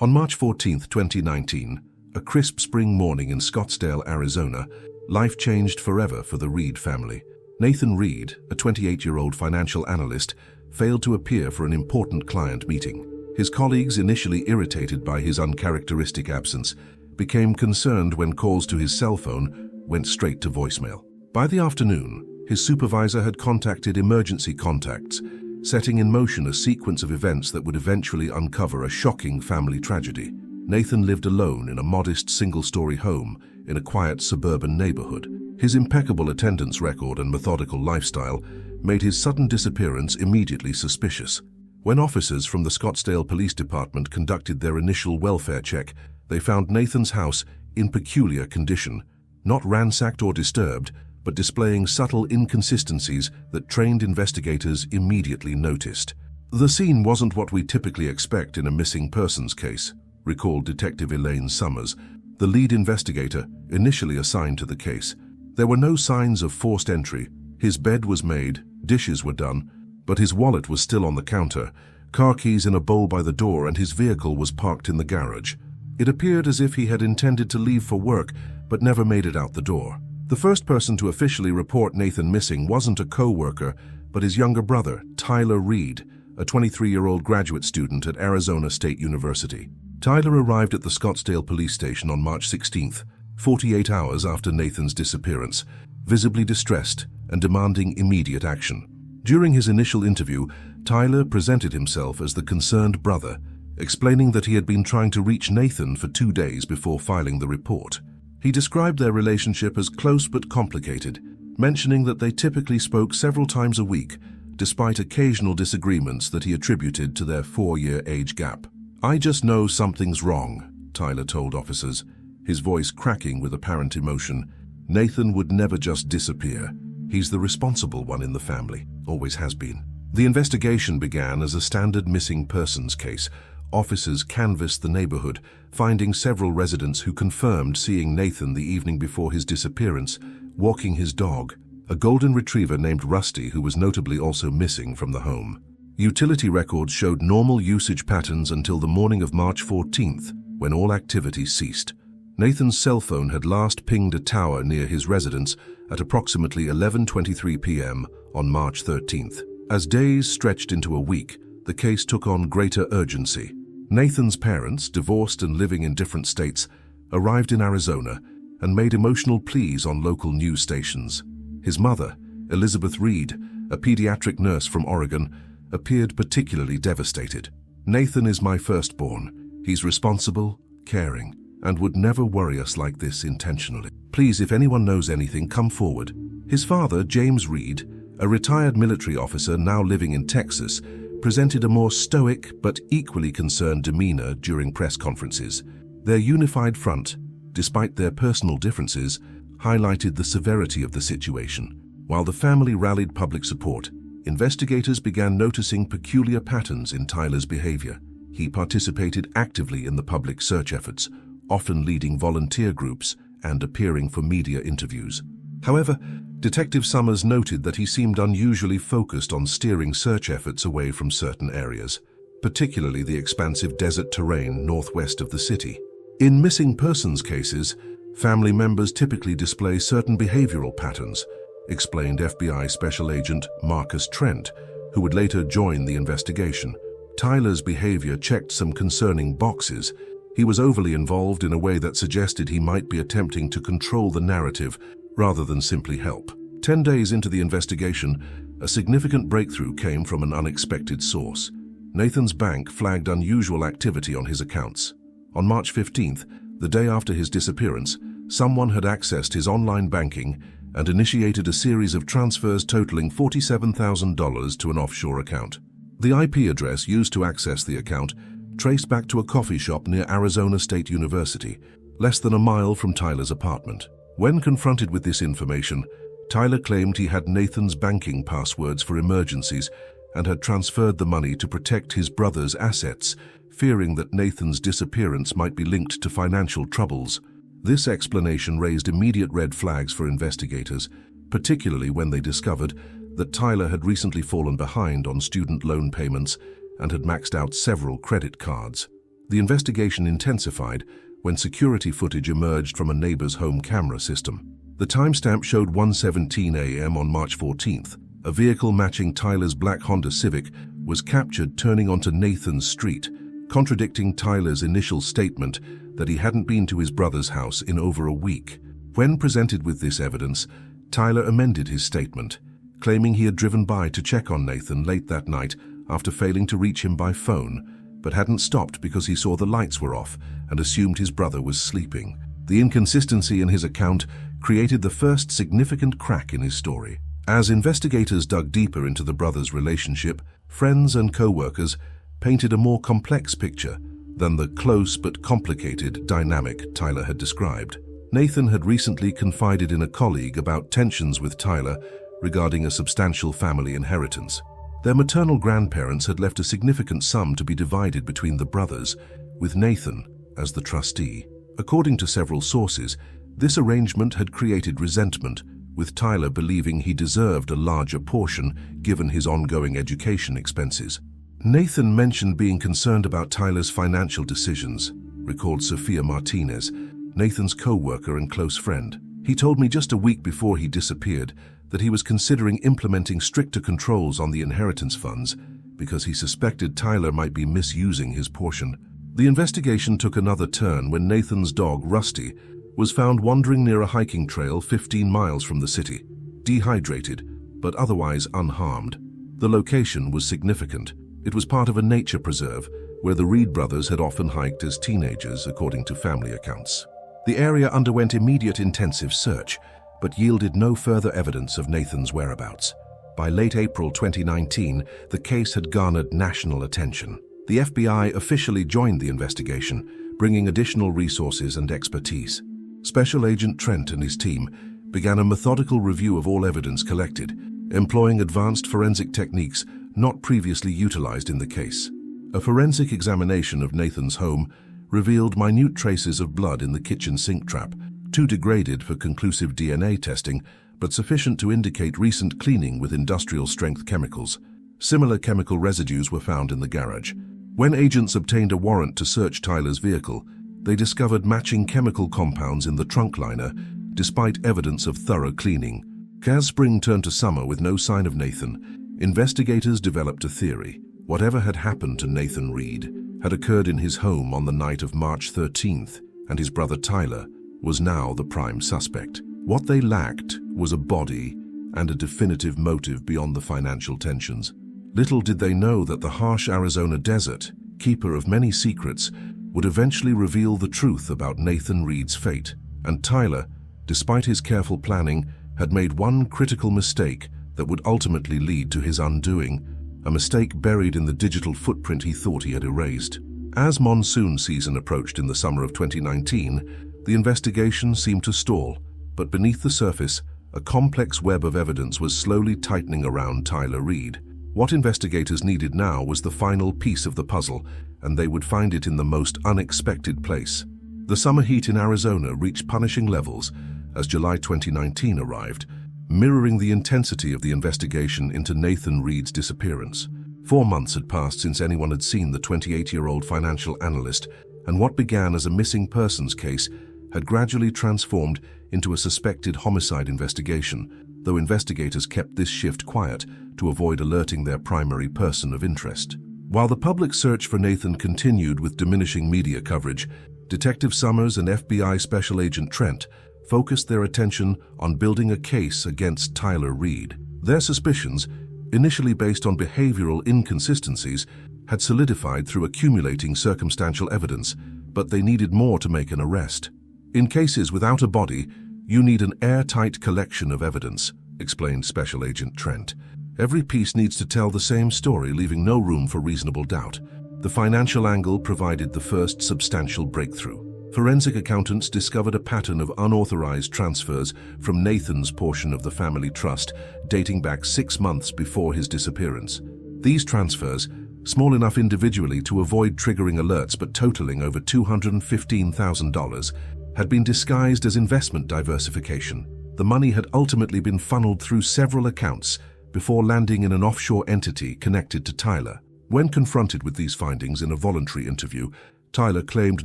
On March 14, 2019, a crisp spring morning in Scottsdale, Arizona, life changed forever for the Reed family. Nathan Reed, a 28-year-old financial analyst, failed to appear for an important client meeting. His colleagues, initially irritated by his uncharacteristic absence, became concerned when calls to his cell phone went straight to voicemail. By the afternoon, his supervisor had contacted emergency contacts, setting in motion a sequence of events that would eventually uncover a shocking family tragedy. Nathan lived alone in a modest single-story home in a quiet suburban neighborhood. His impeccable attendance record and methodical lifestyle made his sudden disappearance immediately suspicious. When officers from the Scottsdale Police Department conducted their initial welfare check, they found Nathan's house in peculiar condition, not ransacked or disturbed, but displaying subtle inconsistencies that trained investigators immediately noticed. "The scene wasn't what we typically expect in a missing persons case," recalled Detective Elaine Summers, the lead investigator initially assigned to the case. "There were no signs of forced entry. His bed was made, dishes were done, but his wallet was still on the counter, car keys in a bowl by the door, and his vehicle was parked in the garage. It appeared as if he had intended to leave for work, but never made it out the door." The first person to officially report Nathan missing wasn't a co-worker, but his younger brother, Tyler Reed, a 23-year-old graduate student at Arizona State University. Tyler arrived at the Scottsdale police station on March 16th, 48 hours after Nathan's disappearance, visibly distressed and demanding immediate action. During his initial interview, Tyler presented himself as the concerned brother, explaining that he had been trying to reach Nathan for 2 days before filing the report. He described their relationship as close but complicated, mentioning that they typically spoke several times a week, despite occasional disagreements that he attributed to their 4-year age gap. "I just know something's wrong," Tyler told officers, his voice cracking with apparent emotion. "Nathan would never just disappear. He's the responsible one in the family, always has been." The investigation began as a standard missing persons case. Officers canvassed the neighborhood, finding several residents who confirmed seeing Nathan the evening before his disappearance, walking his dog, a golden retriever named Rusty, who was notably also missing from the home. Utility records showed normal usage patterns until the morning of March 14th, when all activity ceased. Nathan's cell phone had last pinged a tower near his residence at approximately 11:23 p.m. on March 13th. As days stretched into a week, the case took on greater urgency. Nathan's parents, divorced and living in different states, arrived in Arizona and made emotional pleas on local news stations. His mother, Elizabeth Reed, a pediatric nurse from Oregon, appeared particularly devastated. "Nathan is my firstborn. He's responsible, caring, and would never worry us like this intentionally. Please, if anyone knows anything, come forward." His father, James Reed, a retired military officer now living in Texas, presented a more stoic but equally concerned demeanor during press conferences. Their unified front, despite their personal differences, highlighted the severity of the situation. While the family rallied public support, investigators began noticing peculiar patterns in Tyler's behavior. He participated actively in the public search efforts, often leading volunteer groups and appearing for media interviews. However, Detective Summers noted that he seemed unusually focused on steering search efforts away from certain areas, particularly the expansive desert terrain northwest of the city. In missing persons cases, family members typically display certain behavioral patterns, explained FBI Special Agent Marcus Trent, who would later join the investigation. Tyler's behavior checked some concerning boxes. He was overly involved in a way that suggested he might be attempting to control the narrative rather than simply help. 10 days into the investigation, a significant breakthrough came from an unexpected source. Nathan's bank flagged unusual activity on his accounts. On March 15th, the day after his disappearance, someone had accessed his online banking and initiated a series of transfers totaling $47,000 to an offshore account. The IP address used to access the account traced back to a coffee shop near Arizona State University, less than a mile from Tyler's apartment. When confronted with this information, Tyler claimed he had Nathan's banking passwords for emergencies and had transferred the money to protect his brother's assets, fearing that Nathan's disappearance might be linked to financial troubles. This explanation raised immediate red flags for investigators, particularly when they discovered that Tyler had recently fallen behind on student loan payments and had maxed out several credit cards. The investigation intensified when security footage emerged from a neighbor's home camera system. The timestamp showed 1:17 a.m. on March 14th. A vehicle matching Tyler's black Honda Civic was captured turning onto Nathan's street, contradicting Tyler's initial statement that he hadn't been to his brother's house in over a week. When presented with this evidence, Tyler amended his statement, claiming he had driven by to check on Nathan late that night after failing to reach him by phone, but hadn't stopped because he saw the lights were off and assumed his brother was sleeping. The inconsistency in his account created the first significant crack in his story. As investigators dug deeper into the brothers' relationship, friends and co-workers painted a more complex picture than the close but complicated dynamic Tyler had described. Nathan had recently confided in a colleague about tensions with Tyler regarding a substantial family inheritance. Their maternal grandparents had left a significant sum to be divided between the brothers, with Nathan as the trustee. According to several sources, this arrangement had created resentment, with Tyler believing he deserved a larger portion given his ongoing education expenses. Nathan mentioned being concerned about Tyler's financial decisions, recalled Sophia Martinez, Nathan's co-worker and close friend. He told me just a week before he disappeared that he was considering implementing stricter controls on the inheritance funds because he suspected Tyler might be misusing his portion. The investigation took another turn when Nathan's dog, Rusty, was found wandering near a hiking trail 15 miles from the city, dehydrated but otherwise unharmed. The location was significant. It was part of a nature preserve where the Reed brothers had often hiked as teenagers, according to family accounts. The area underwent immediate intensive search, but yielded no further evidence of Nathan's whereabouts. By late April 2019, the case had garnered national attention. The FBI officially joined the investigation, bringing additional resources and expertise. Special Agent Trent and his team began a methodical review of all evidence collected, employing advanced forensic techniques not previously utilized in the case. A forensic examination of Nathan's home revealed minute traces of blood in the kitchen sink trap, too degraded for conclusive DNA testing, but sufficient to indicate recent cleaning with industrial-strength chemicals. Similar chemical residues were found in the garage. When agents obtained a warrant to search Tyler's vehicle, they discovered matching chemical compounds in the trunk liner, despite evidence of thorough cleaning. As spring turned to summer with no sign of Nathan, investigators developed a theory. Whatever had happened to Nathan Reed had occurred in his home on the night of March 13th, and his brother Tyler was now the prime suspect. What they lacked was a body and a definitive motive beyond the financial tensions. Little did they know that the harsh Arizona desert, keeper of many secrets, would eventually reveal the truth about Nathan Reed's fate. And Tyler, despite his careful planning, had made one critical mistake that would ultimately lead to his undoing, a mistake buried in the digital footprint he thought he had erased. As monsoon season approached in the summer of 2019, the investigation seemed to stall, but beneath the surface, a complex web of evidence was slowly tightening around Tyler Reed. What investigators needed now was the final piece of the puzzle, and they would find it in the most unexpected place. The summer heat in Arizona reached punishing levels as July 2019 arrived, mirroring the intensity of the investigation into Nathan Reed's disappearance. 4 months had passed since anyone had seen the 28-year-old financial analyst, and what began as a missing persons case had gradually transformed into a suspected homicide investigation, though investigators kept this shift quiet to avoid alerting their primary person of interest. While the public search for Nathan continued with diminishing media coverage, Detective Summers and FBI Special Agent Trent focused their attention on building a case against Tyler Reed. Their suspicions, initially based on behavioral inconsistencies, had solidified through accumulating circumstantial evidence, but they needed more to make an arrest. In cases without a body, you need an airtight collection of evidence, explained Special Agent Trent. Every piece needs to tell the same story, leaving no room for reasonable doubt. The financial angle provided the first substantial breakthrough. Forensic accountants discovered a pattern of unauthorized transfers from Nathan's portion of the family trust, dating back 6 months before his disappearance. These transfers, small enough individually to avoid triggering alerts but totaling over $215,000, had been disguised as investment diversification. The money had ultimately been funneled through several accounts before landing in an offshore entity connected to Tyler. When confronted with these findings in a voluntary interview, Tyler claimed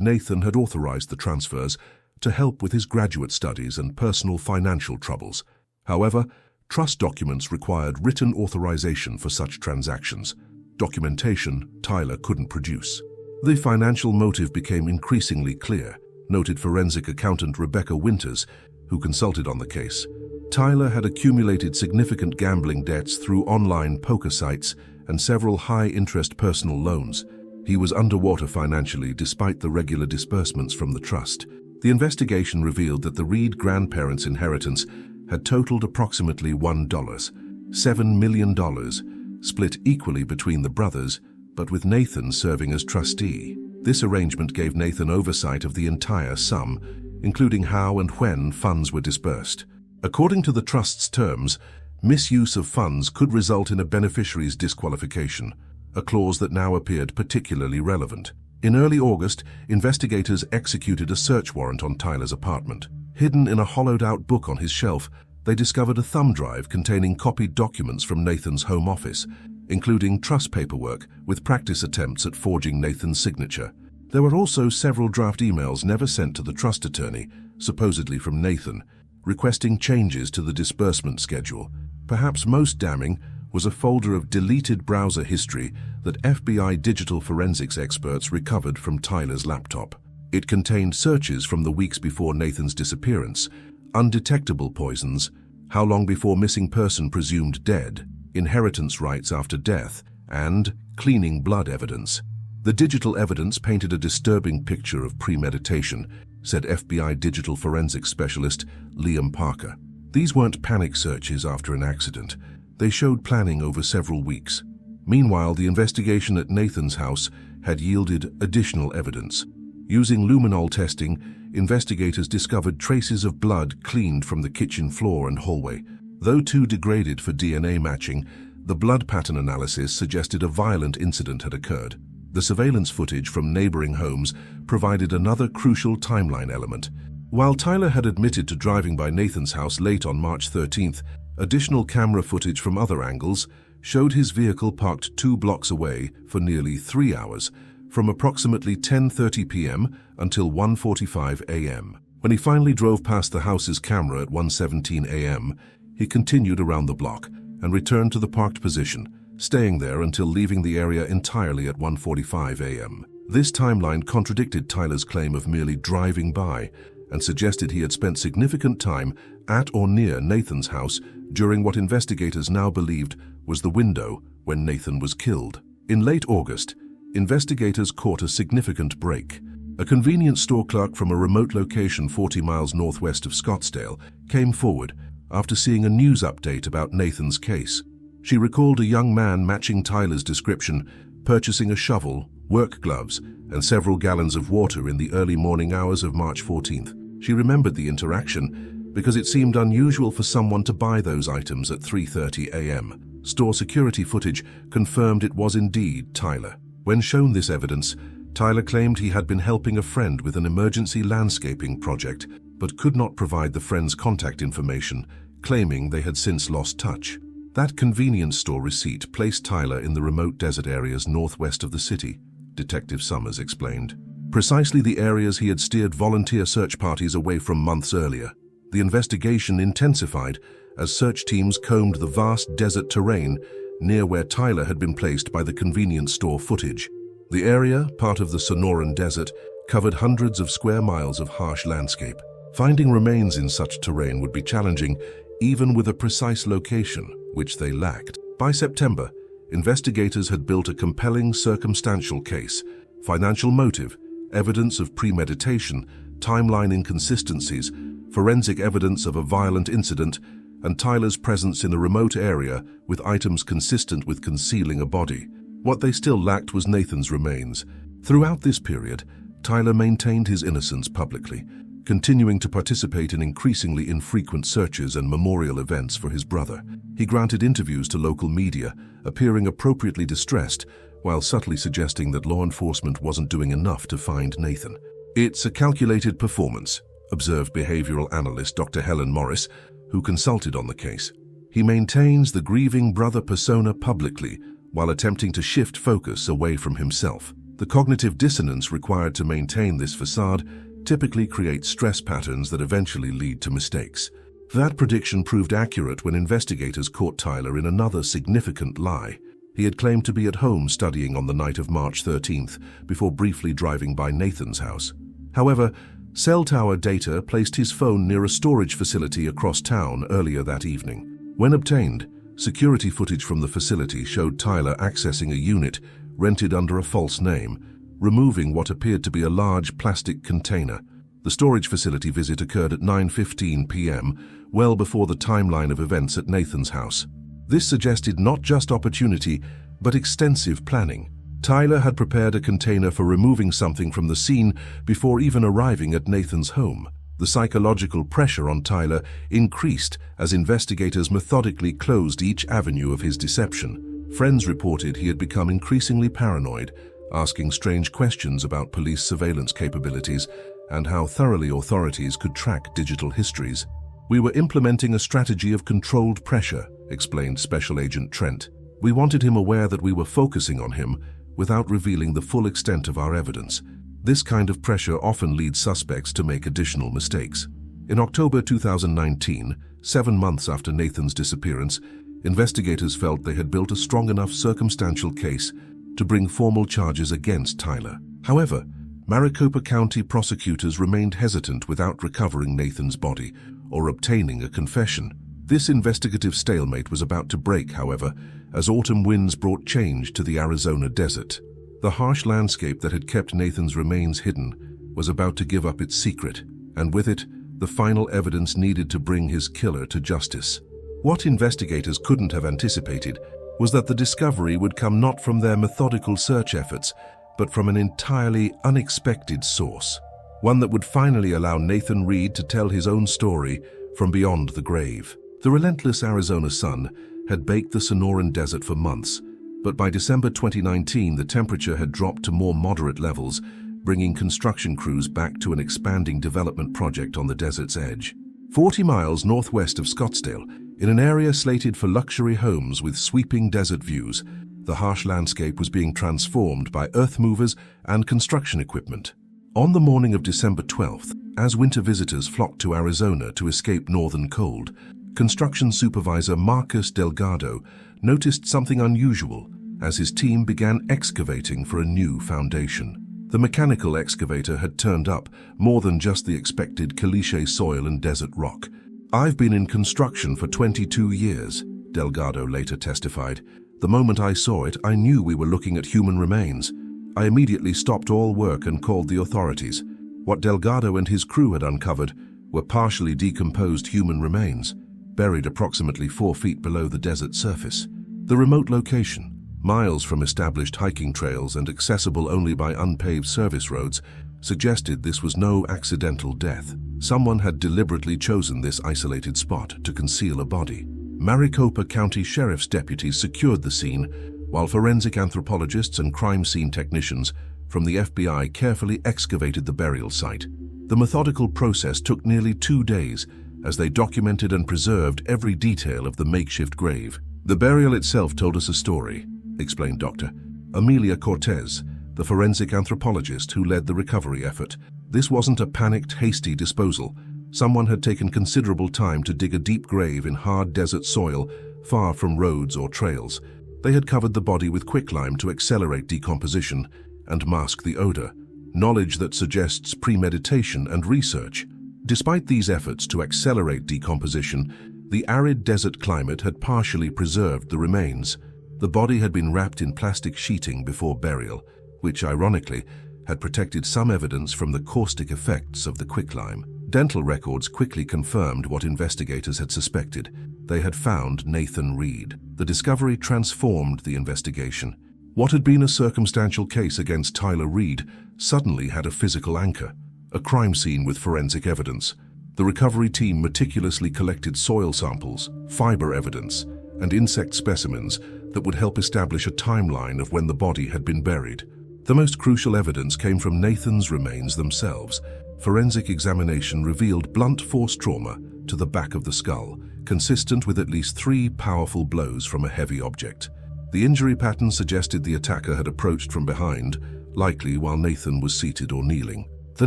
Nathan had authorized the transfers to help with his graduate studies and personal financial troubles. However, trust documents required written authorization for such transactions, documentation Tyler couldn't produce. The financial motive became increasingly clear, noted forensic accountant Rebecca Winters, who consulted on the case. Tyler had accumulated significant gambling debts through online poker sites and several high-interest personal loans. He was underwater financially despite the regular disbursements from the trust. The investigation revealed that the Reed grandparents' inheritance had totaled approximately $7 million, split equally between the brothers, but with Nathan serving as trustee. This arrangement gave Nathan oversight of the entire sum, including how and when funds were disbursed. According to the trust's terms, misuse of funds could result in a beneficiary's disqualification, a clause that now appeared particularly relevant. In early August, investigators executed a search warrant on Tyler's apartment. Hidden in a hollowed-out book on his shelf, they discovered a thumb drive containing copied documents from Nathan's home office, including trust paperwork with practice attempts at forging Nathan's signature. There were also several draft emails never sent to the trust attorney, supposedly from Nathan, requesting changes to the disbursement schedule. Perhaps most damning was a folder of deleted browser history that FBI digital forensics experts recovered from Tyler's laptop. It contained searches from the weeks before Nathan's disappearance, undetectable poisons, how long before missing person presumed dead, inheritance rights after death, and cleaning blood evidence. The digital evidence painted a disturbing picture of premeditation, said FBI digital forensics specialist Liam Parker. These weren't panic searches after an accident. They showed planning over several weeks. Meanwhile, the investigation at Nathan's house had yielded additional evidence. Using luminol testing, investigators discovered traces of blood cleaned from the kitchen floor and hallway. Though too degraded for DNA matching, the blood pattern analysis suggested a violent incident had occurred. The surveillance footage from neighboring homes provided another crucial timeline element. While Tyler had admitted to driving by Nathan's house late on March 13th, additional camera footage from other angles showed his vehicle parked 2 blocks away for nearly 3 hours, from approximately 10:30 p.m. until 1:45 a.m. When he finally drove past the house's camera at 1:17 a.m., he continued around the block and returned to the parked position, staying there until leaving the area entirely at 1:45 a.m. This timeline contradicted Tyler's claim of merely driving by and suggested he had spent significant time at or near Nathan's house during what investigators now believed was the window when Nathan was killed. In late August, investigators caught a significant break. A convenience store clerk from a remote location 40 miles northwest of Scottsdale came forward after seeing a news update about Nathan's case. She recalled a young man matching Tyler's description, purchasing a shovel, work gloves, and several gallons of water in the early morning hours of March 14th. She remembered the interaction because it seemed unusual for someone to buy those items at 3:30 a.m. Store security footage confirmed it was indeed Tyler. When shown this evidence, Tyler claimed he had been helping a friend with an emergency landscaping project, but could not provide the friend's contact information, claiming they had since lost touch. That convenience store receipt placed Tyler in the remote desert areas northwest of the city, Detective Summers explained. Precisely the areas he had steered volunteer search parties away from months earlier. The investigation intensified as search teams combed the vast desert terrain near where Tyler had been placed by the convenience store footage. The area, part of the Sonoran Desert, covered hundreds of square miles of harsh landscape. Finding remains in such terrain would be challenging, even with a precise location, which they lacked. By September, investigators had built a compelling circumstantial case: financial motive, evidence of premeditation, timeline inconsistencies, forensic evidence of a violent incident, and Tyler's presence in a remote area with items consistent with concealing a body. What they still lacked was Nathan's remains. Throughout this period, Tyler maintained his innocence publicly, continuing to participate in increasingly infrequent searches and memorial events for his brother. He granted interviews to local media, appearing appropriately distressed, while subtly suggesting that law enforcement wasn't doing enough to find Nathan. "It's a calculated performance," observed behavioral analyst Dr. Helen Morris, who consulted on the case. He maintains the grieving brother persona publicly while attempting to shift focus away from himself. The cognitive dissonance required to maintain this facade typically creates stress patterns that eventually lead to mistakes. That prediction proved accurate when investigators caught Tyler in another significant lie. He had claimed to be at home studying on the night of March 13th before briefly driving by Nathan's house. However, cell tower data placed his phone near a storage facility across town earlier that evening. When obtained, security footage from the facility showed Tyler accessing a unit rented under a false name, removing what appeared to be a large plastic container. The storage facility visit occurred at 9:15 p.m., well before the timeline of events at Nathan's house. This suggested not just opportunity, but extensive planning. Tyler had prepared a container for removing something from the scene before even arriving at Nathan's home. The psychological pressure on Tyler increased as investigators methodically closed each avenue of his deception. Friends reported he had become increasingly paranoid, asking strange questions about police surveillance capabilities and how thoroughly authorities could track digital histories. "We were implementing a strategy of controlled pressure," explained Special Agent Trent. "We wanted him aware that we were focusing on him without revealing the full extent of our evidence. This kind of pressure often leads suspects to make additional mistakes." In October 2019, 7 months after Nathan's disappearance, investigators felt they had built a strong enough circumstantial case to bring formal charges against Tyler. However, Maricopa County prosecutors remained hesitant without recovering Nathan's body or obtaining a confession. This investigative stalemate was about to break, however, as autumn winds brought change to the Arizona desert. The harsh landscape that had kept Nathan's remains hidden was about to give up its secret, and with it, the final evidence needed to bring his killer to justice. What investigators couldn't have anticipated was that the discovery would come not from their methodical search efforts, but from an entirely unexpected source. One that would finally allow Nathan Reed to tell his own story from beyond the grave. The relentless Arizona sun had baked the Sonoran Desert for months, but by December 2019 the temperature had dropped to more moderate levels, bringing construction crews back to an expanding development project on the desert's edge. 40 miles northwest of Scottsdale, in an area slated for luxury homes with sweeping desert views, the harsh landscape was being transformed by earth movers and construction equipment. On the morning of December 12th, as winter visitors flocked to Arizona to escape northern cold, construction supervisor Marcus Delgado noticed something unusual as his team began excavating for a new foundation. The mechanical excavator had turned up more than just the expected caliche soil and desert rock. "I've been in construction for 22 years, Delgado later testified. "The moment I saw it, I knew we were looking at human remains. I immediately stopped all work and called the authorities." What Delgado and his crew had uncovered were partially decomposed human remains, buried approximately 4 feet below the desert surface. The remote location, miles from established hiking trails and accessible only by unpaved service roads, suggested this was no accidental death. Someone had deliberately chosen this isolated spot to conceal a body. Maricopa County Sheriff's deputies secured the scene, while forensic anthropologists and crime scene technicians from the FBI carefully excavated the burial site. The methodical process took nearly 2 days as they documented and preserved every detail of the makeshift grave. "The burial itself told us a story," explained Dr. Amelia Cortez, the forensic anthropologist who led the recovery effort. "This wasn't a panicked, hasty disposal. Someone had taken considerable time to dig a deep grave in hard desert soil, far from roads or trails. They had covered the body with quicklime to accelerate decomposition and mask the odor, knowledge that suggests premeditation and research. Despite these efforts to accelerate decomposition, the arid desert climate had partially preserved the remains. The body had been wrapped in plastic sheeting before burial, which, ironically, had protected some evidence from the caustic effects of the quicklime. Dental records quickly confirmed what investigators had suspected. They had found Nathan Reed. The discovery transformed the investigation. What had been a circumstantial case against Tyler Reed suddenly had a physical anchor, a crime scene with forensic evidence. The recovery team meticulously collected soil samples, fiber evidence, and insect specimens that would help establish a timeline of when the body had been buried. The most crucial evidence came from Nathan's remains themselves. Forensic examination revealed blunt force trauma to the back of the skull, consistent with at least 3 powerful blows from a heavy object. The injury pattern suggested the attacker had approached from behind, likely while Nathan was seated or kneeling. The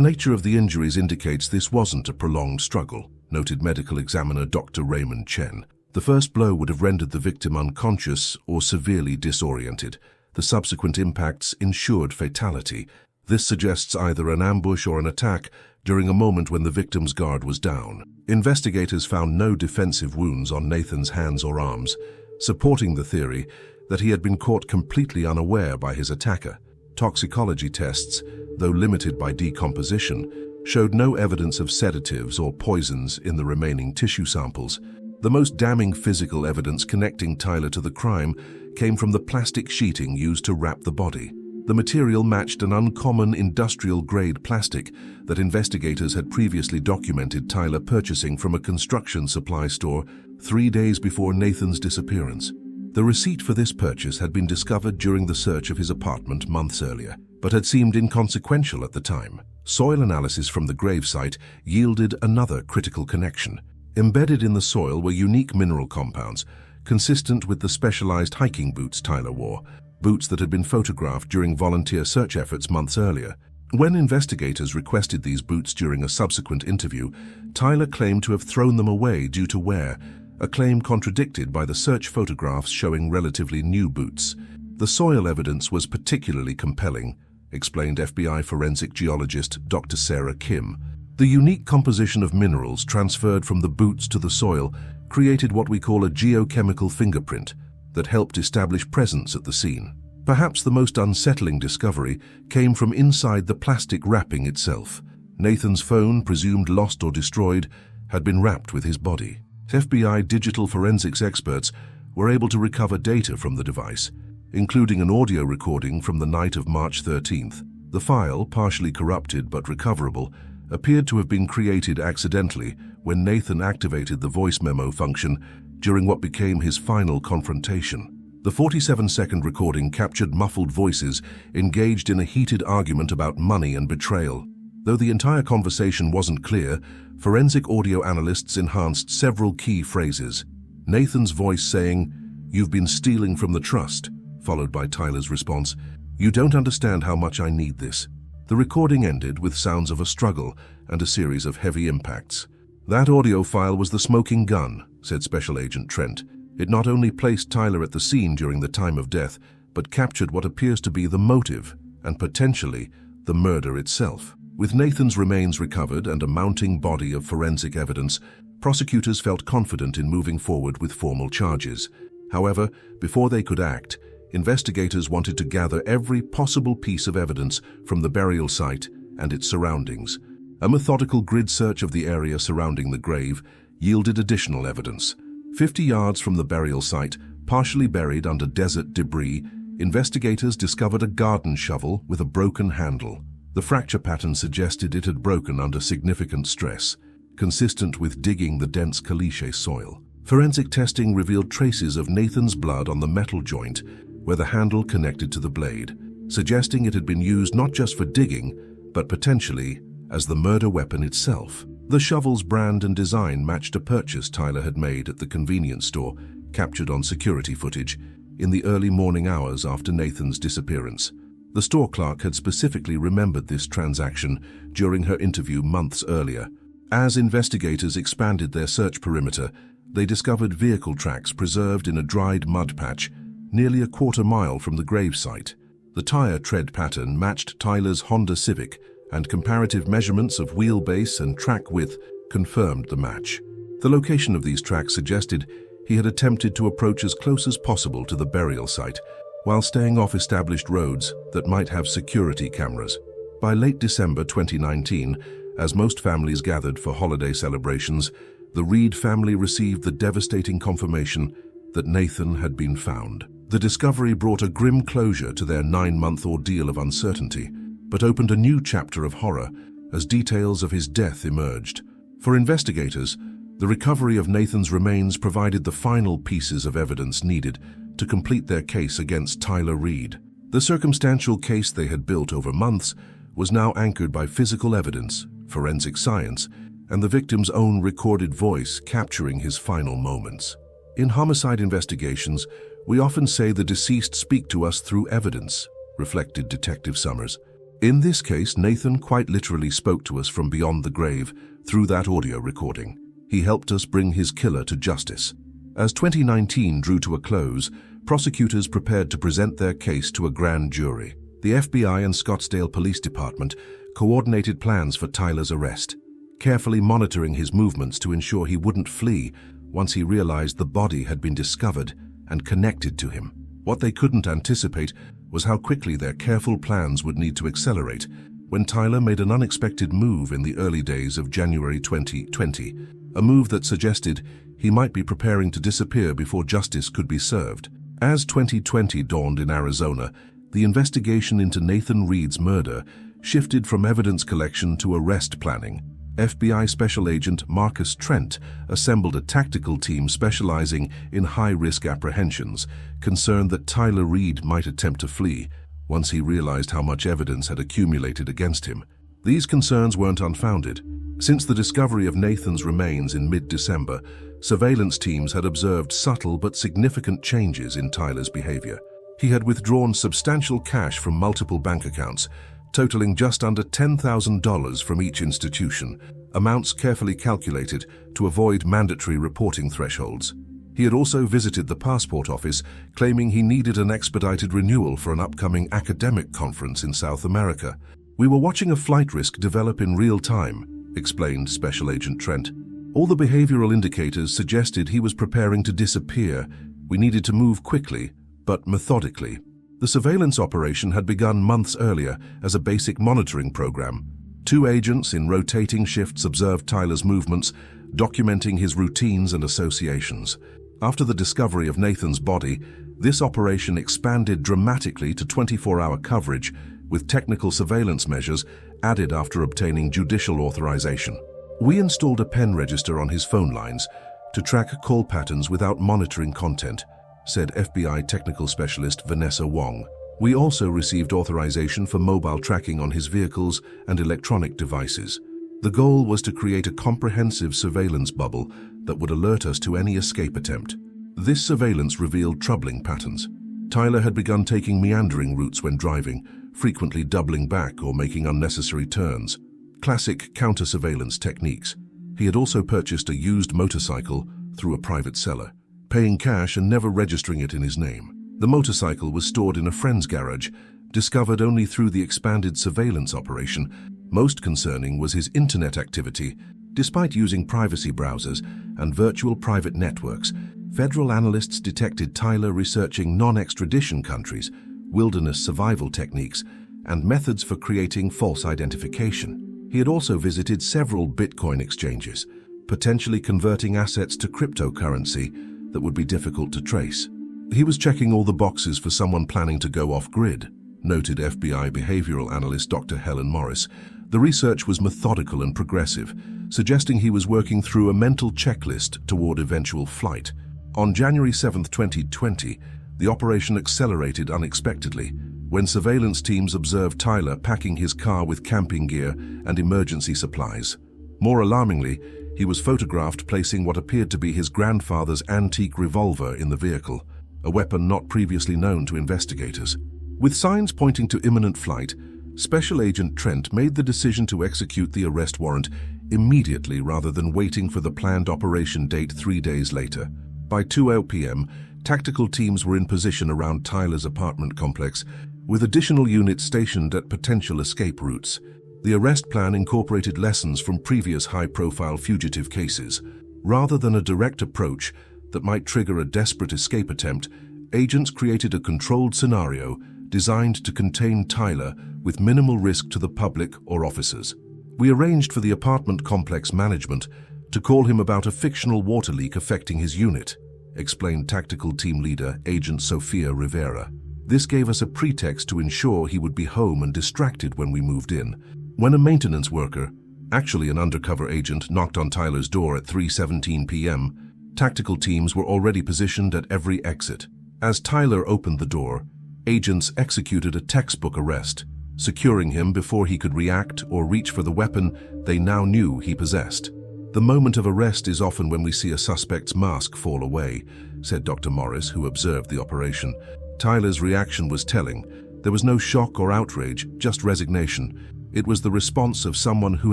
nature of the injuries indicates this wasn't a prolonged struggle, noted medical examiner Dr. Raymond Chen. The first blow would have rendered the victim unconscious or severely disoriented. The subsequent impacts ensured fatality. This suggests either an ambush or an attack during a moment when the victim's guard was down. Investigators found no defensive wounds on Nathan's hands or arms, supporting the theory that he had been caught completely unaware by his attacker. Toxicology tests, though limited by decomposition, showed no evidence of sedatives or poisons in the remaining tissue samples. The most damning physical evidence connecting Tyler to the crime came from the plastic sheeting used to wrap the body. The material matched an uncommon industrial-grade plastic that investigators had previously documented Tyler purchasing from a construction supply store 3 days before Nathan's disappearance. The receipt for this purchase had been discovered during the search of his apartment months earlier, but had seemed inconsequential at the time. Soil analysis from the gravesite yielded another critical connection. Embedded in the soil were unique mineral compounds, consistent with the specialized hiking boots Tyler wore, boots that had been photographed during volunteer search efforts months earlier. When investigators requested these boots during a subsequent interview, Tyler claimed to have thrown them away due to wear, a claim contradicted by the search photographs showing relatively new boots. The soil evidence was particularly compelling, explained FBI forensic geologist Dr. Sarah Kim. The unique composition of minerals transferred from the boots to the soil created what we call a geochemical fingerprint that helped establish presence at the scene. Perhaps the most unsettling discovery came from inside the plastic wrapping itself. Nathan's phone, presumed lost or destroyed, had been wrapped with his body. FBI digital forensics experts were able to recover data from the device, including an audio recording from the night of March 13th. The file, partially corrupted but recoverable, appeared to have been created accidentally when Nathan activated the voice memo function during what became his final confrontation. The 47-second recording captured muffled voices engaged in a heated argument about money and betrayal. Though the entire conversation wasn't clear, forensic audio analysts enhanced several key phrases. Nathan's voice saying, "You've been stealing from the trust," followed by Tyler's response, "You don't understand how much I need this." The recording ended with sounds of a struggle and a series of heavy impacts. "That audio file was the smoking gun," said Special Agent Trent. "It not only placed Tyler at the scene during the time of death, but captured what appears to be the motive, and potentially the murder itself." With Nathan's remains recovered and a mounting body of forensic evidence, prosecutors felt confident in moving forward with formal charges. However, before they could act, investigators wanted to gather every possible piece of evidence from the burial site and its surroundings. A methodical grid search of the area surrounding the grave yielded additional evidence. 50 yards from the burial site, partially buried under desert debris, investigators discovered a garden shovel with a broken handle. The fracture pattern suggested it had broken under significant stress, consistent with digging the dense caliche soil. Forensic testing revealed traces of Nathan's blood on the metal joint where the handle connected to the blade, suggesting it had been used not just for digging, but potentially as the murder weapon itself. The shovel's brand and design matched a purchase Tyler had made at the convenience store, captured on security footage, in the early morning hours after Nathan's disappearance. The store clerk had specifically remembered this transaction during her interview months earlier. As investigators expanded their search perimeter, they discovered vehicle tracks preserved in a dried mud patch nearly a quarter-mile from the gravesite. The tire tread pattern matched Tyler's Honda Civic, and comparative measurements of wheelbase and track width confirmed the match. The location of these tracks suggested he had attempted to approach as close as possible to the burial site, while staying off established roads that might have security cameras. By late December 2019, as most families gathered for holiday celebrations, the Reed family received the devastating confirmation that Nathan had been found. The discovery brought a grim closure to their 9-month ordeal of uncertainty, but opened a new chapter of horror as details of his death emerged. For investigators, the recovery of Nathan's remains provided the final pieces of evidence needed to complete their case against Tyler Reed. The circumstantial case they had built over months was now anchored by physical evidence, forensic science, and the victim's own recorded voice capturing his final moments. In homicide investigations, we often say the deceased speak to us through evidence, reflected Detective Summers. In this case, Nathan quite literally spoke to us from beyond the grave through that audio recording. He helped us bring his killer to justice. As 2019 drew to a close, prosecutors prepared to present their case to a grand jury. The FBI and Scottsdale Police Department coordinated plans for Tyler's arrest, carefully monitoring his movements to ensure he wouldn't flee once he realized the body had been discovered and connected to him. What they couldn't anticipate was how quickly their careful plans would need to accelerate when Tyler made an unexpected move in the early days of January 2020, a move that suggested he might be preparing to disappear before justice could be served. As 2020 dawned in Arizona, the investigation into Nathan Reed's murder shifted from evidence collection to arrest planning. FBI Special Agent Marcus Trent assembled a tactical team specializing in high-risk apprehensions, concerned that Tyler Reed might attempt to flee once he realized how much evidence had accumulated against him. These concerns weren't unfounded. Since the discovery of Nathan's remains in mid-December, surveillance teams had observed subtle but significant changes in Tyler's behavior. He had withdrawn substantial cash from multiple bank accounts, totaling just under $10,000 from each institution, amounts carefully calculated to avoid mandatory reporting thresholds. He had also visited the passport office, claiming he needed an expedited renewal for an upcoming academic conference in South America. "We were watching a flight risk develop in real time," explained Special Agent Trent. "All the behavioral indicators suggested he was preparing to disappear. We needed to move quickly, but methodically." The surveillance operation had begun months earlier as a basic monitoring program. 2 agents in rotating shifts observed Tyler's movements, documenting his routines and associations. After the discovery of Nathan's body, this operation expanded dramatically to 24-hour coverage, with technical surveillance measures added after obtaining judicial authorization. "We installed a pen register on his phone lines to track call patterns without monitoring content," said FBI technical specialist Vanessa Wong. "We also received authorization for mobile tracking on his vehicles and electronic devices. The goal was to create a comprehensive surveillance bubble that would alert us to any escape attempt." This surveillance revealed troubling patterns. Tyler had begun taking meandering routes when driving, frequently doubling back or making unnecessary turns. Classic counter-surveillance techniques. He had also purchased a used motorcycle through a private seller, paying cash and never registering it in his name. The motorcycle was stored in a friend's garage, discovered only through the expanded surveillance operation. Most concerning was his internet activity. Despite using privacy browsers and virtual private networks, federal analysts detected Tyler researching non-extradition countries, wilderness survival techniques, and methods for creating false identification. He had also visited several Bitcoin exchanges, potentially converting assets to cryptocurrency that would be difficult to trace. He was checking all the boxes for someone planning to go off-grid, noted FBI behavioral analyst Dr. Helen Morris. The research was methodical and progressive, suggesting he was working through a mental checklist toward eventual flight. On January 7, 2020, the operation accelerated unexpectedly when surveillance teams observed Tyler packing his car with camping gear and emergency supplies. More alarmingly, he was photographed placing what appeared to be his grandfather's antique revolver in the vehicle, a weapon not previously known to investigators. With signs pointing to imminent flight, Special Agent Trent made the decision to execute the arrest warrant immediately rather than waiting for the planned operation date 3 days later. By 2 p.m., tactical teams were in position around Tyler's apartment complex, with additional units stationed at potential escape routes. The arrest plan incorporated lessons from previous high-profile fugitive cases. Rather than a direct approach that might trigger a desperate escape attempt, agents created a controlled scenario designed to contain Tyler with minimal risk to the public or officers. "We arranged for the apartment complex management to call him about a fictional water leak affecting his unit," explained tactical team leader Agent Sofia Rivera. "This gave us a pretext to ensure he would be home and distracted when we moved in. When a maintenance worker, actually an undercover agent, knocked on Tyler's door at 3:17 p.m., tactical teams were already positioned at every exit. As Tyler opened the door, agents executed a textbook arrest, securing him before he could react or reach for the weapon they now knew he possessed. The moment of arrest is often when we see a suspect's mask fall away," said Dr. Morris, who observed the operation. Tyler's reaction was telling. There was no shock or outrage, just resignation. It was the response of someone who